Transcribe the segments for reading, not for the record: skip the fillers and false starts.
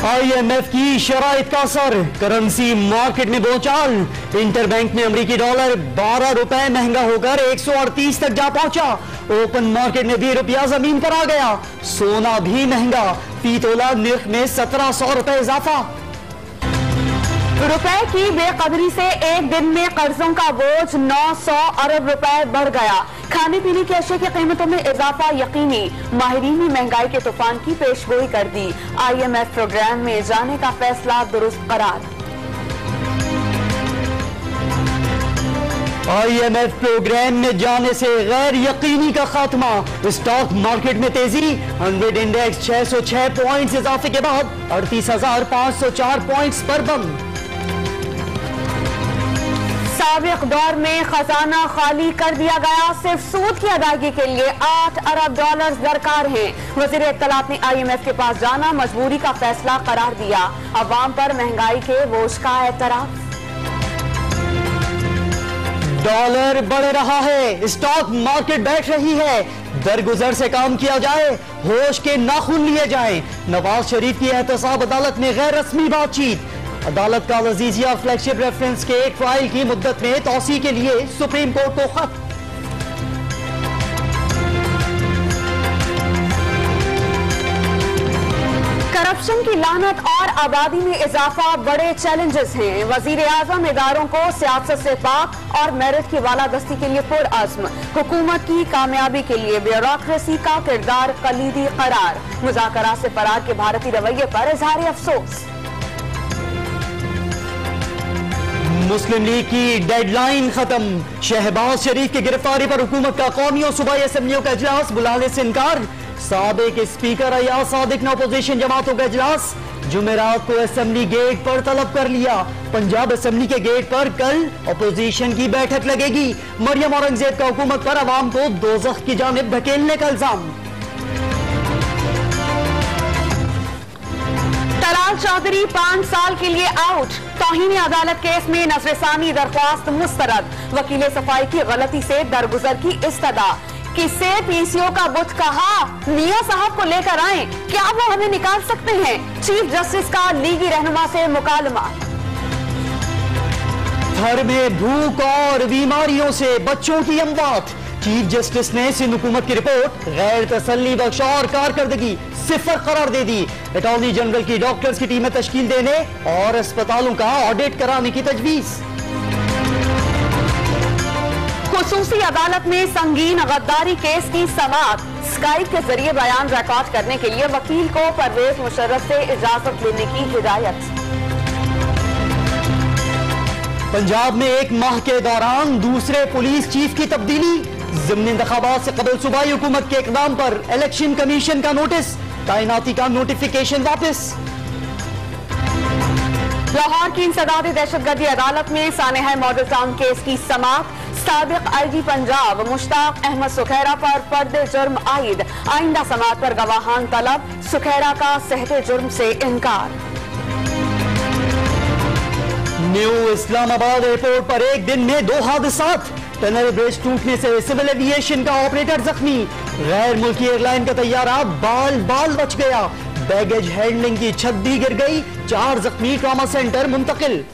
IMF की शराइत का असर, करेंसी मार्केट में बोलचाल। इंटरबैंक में अमेरिकी डॉलर 12 रुपए महंगा होकर 138 तक जा पहुंचा। ओपन मार्केट में भी रुपया जमीन पर आ गया। सोना भी महंगा, फी तोला निर्ख में 1700 रुपए इजाफा। रुपए की बेकदरी से एक दिन में कर्जों का बोझ 900 अरब रुपए बढ़ गया। खाने पीने की अशिया की कीमतों में इजाफा यकीनी। माहिरीन ने महंगाई के तूफान की पेशगोई कर दी। IMF प्रोग्राम में जाने का फैसला दुरुस्त करार। IMF प्रोग्राम में जाने से गैर यकीनी का खात्मा। स्टॉक मार्केट में तेजी, 100 इंडेक्स 606 पॉइंट्स इजाफे के बाद 38,504 पॉइंट्स पर बंद। साबिक दौर में खजाना खाली कर दिया गया, सिर्फ सूद की अदायगी के लिए 8 अरब डॉलर दरकार हैं। वजीर इत्तलात ने IMF के पास जाना मजबूरी का फैसला करार दिया। अवाम पर महंगाई के बोझ का एतराफ। डॉलर बढ़ रहा है, स्टॉक मार्केट बैठ रही है। दरगुजर से काम किया जाए, होश के नाखून लिए जाएं। नवाज शरीफ की एहतसाब अदालत में गैर रस्मी बातचीत। अदालत का लजीजिया फ्लैगशिप रेफरेंस के ट्रायल की मुद्दत में तौसी के लिए सुप्रीम कोर्ट को खत। करप्शन की लानत और आबादी में इजाफा बड़े चैलेंजेस हैं। वजीर आजम इदारों को सियासत से पाक और मेरिट की बालादस्ती के लिए पुरअज़्म। हुकूमत की कामयाबी के लिए ब्यूरोक्रेसी का किरदार कलीदी करार। मुज़ाकरात से फरार के भारतीय रवैये पर इजहार अफसोस। मुस्लिम लीग की डेडलाइन खत्म। शहबाज शरीफ की गिरफ्तारी पर हुकूमत का कौमी और सूबाई असेंबलियों का इजलास बुलाने से इनकार। साबिक स्पीकर अयाज सादिक ने अपोजिशन जमातों का इजलास जुमेरात को असेंबली गेट पर तलब कर लिया। पंजाब असेंबली के गेट पर कल अपोजिशन की बैठक लगेगी। मरियम औरंगजेब का हुकूमत पर अवाम को दोज़ख की जानिब धकेलने का इल्जाम। तलाल चौधरी 5 साल के लिए आउट। तौहीन अदालत केस में नजरसानी दरख्वास्त मुस्तरद। वकील सफाई की गलती से दरगुजर की इस्तदा। किससे PCO का बुत कहा मियां साहब को लेकर आए, क्या वो हमें निकाल सकते हैं? चीफ जस्टिस का लीगी रहनुमा से मुकालमा। घर में भूख और बीमारियों से बच्चों की अमवात। चीफ जस्टिस ने सिंध हुकूमत की रिपोर्ट गैर तसल्ली बख्श और कारकर्दगी सिफर करार दे दी। अटॉर्नी जनरल की डॉक्टर्स की टीमें तश्कील देने और अस्पतालों का ऑडिट कराने की तजवीज। खुसूसी अदालत में संगीन गद्दारी केस की समाअत। स्काइप के जरिए बयान रिकॉर्ड करने के लिए वकील को परवेज मुशर्रफ से इजाजत लेने की हिदायत। पंजाब में एक माह के दौरान दूसरे पुलिस चीफ की तब्दीली। ज़िमनी इंतखाबात से कबल सूबाई हुकूमत के इक़दाम पर इलेक्शन कमीशन का नोटिस। तैनाती का नोटिफिकेशन वापस। लाहौर की इंसदादी दहशतगर्दी अदालत में सानेहा मॉडल टाउन केस की समाअत। साबिक IG पंजाब मुश्ताक अहमद सुखैरा पर फर्द जुर्म आयद। आइंदा समाअत पर गवाहान तलब। सुखैरा का सहते जुर्म से इनकार। न्यू इस्लामाबाद एयरपोर्ट पर एक दिन में 2 हादसात। टनल ब्रिज टूटने से सिविल एविएशन का ऑपरेटर जख्मी। गैर मुल्की एयरलाइन का तैयारा बाल बाल बच गया। बैगेज हैंडलिंग की छत भी गिर गई। 4 जख्मी ट्रॉमा सेंटर मुंतकिल।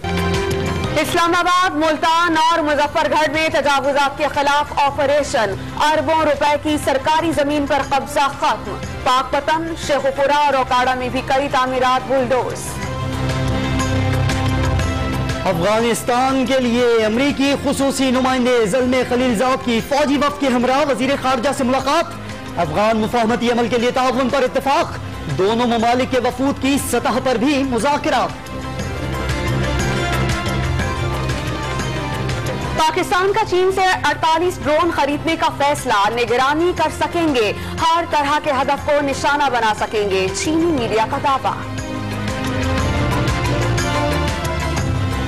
इस्लामाबाद, मुल्तान और मुजफ्फरगढ़ में तजावुजात के खिलाफ ऑपरेशन। अरबों रुपए की सरकारी जमीन पर कब्जा खत्म। पाकपतन, शेखुपुरा और ओकाड़ा में भी कई तामीरात बुलडोज। अफगानिस्तान के लिए अमरीकी खुसूसी नुमाइंदे ज़ल्मे खलीलजाद की फौजी वफ़द के हमरा वज़ीर ख़ारजा से मुलाकात। अफगान मुफ़ाहमती अमल के लिए ताउन पर इत्तफ़ाक़। दोनों ममालिक के वफ़ूद की सतह पर भी मुज़ाकरा। पाकिस्तान का चीन से 48 ड्रोन खरीदने का फैसला। निगरानी कर सकेंगे, हर तरह के हदफ को निशाना बना सकेंगे, चीनी मीडिया का दावा।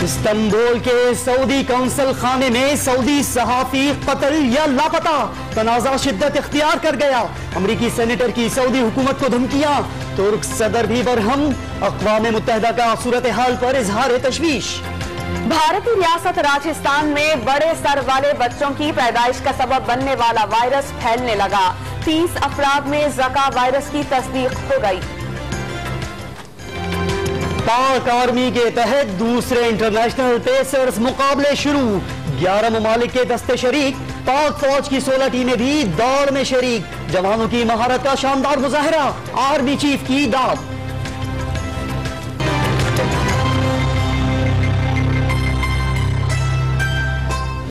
इस्तांबुल के सऊदी काउंसिल खाने में सऊदी सहाफी कत्ल या लापता। तनाज़ा शिद्दत इख्तियार कर गया। अमरीकी सेनेटर की सऊदी हुकूमत को धमकियां। तुर्क सदर भी बरहम। अक़वाम मुत्तहिदा का सूरत हाल पर इजहार तशवीश। भारतीय रियासत राजस्थान में बड़े सर वाले बच्चों की पैदाइश का सबब बनने वाला वायरस फैलने लगा। 30 अफराद में ज़का वायरस की तस्दीक हो गई। पाक आर्मी के तहत दूसरे इंटरनेशनल पेसर्स मुकाबले शुरू। 11 ममालिक के दस्ते शरीक, पाक फौज की 16 टीमें भी दौड़ में शरीक। जवानों की महारत का शानदार मुजाहरा, आर्मी चीफ की दाद।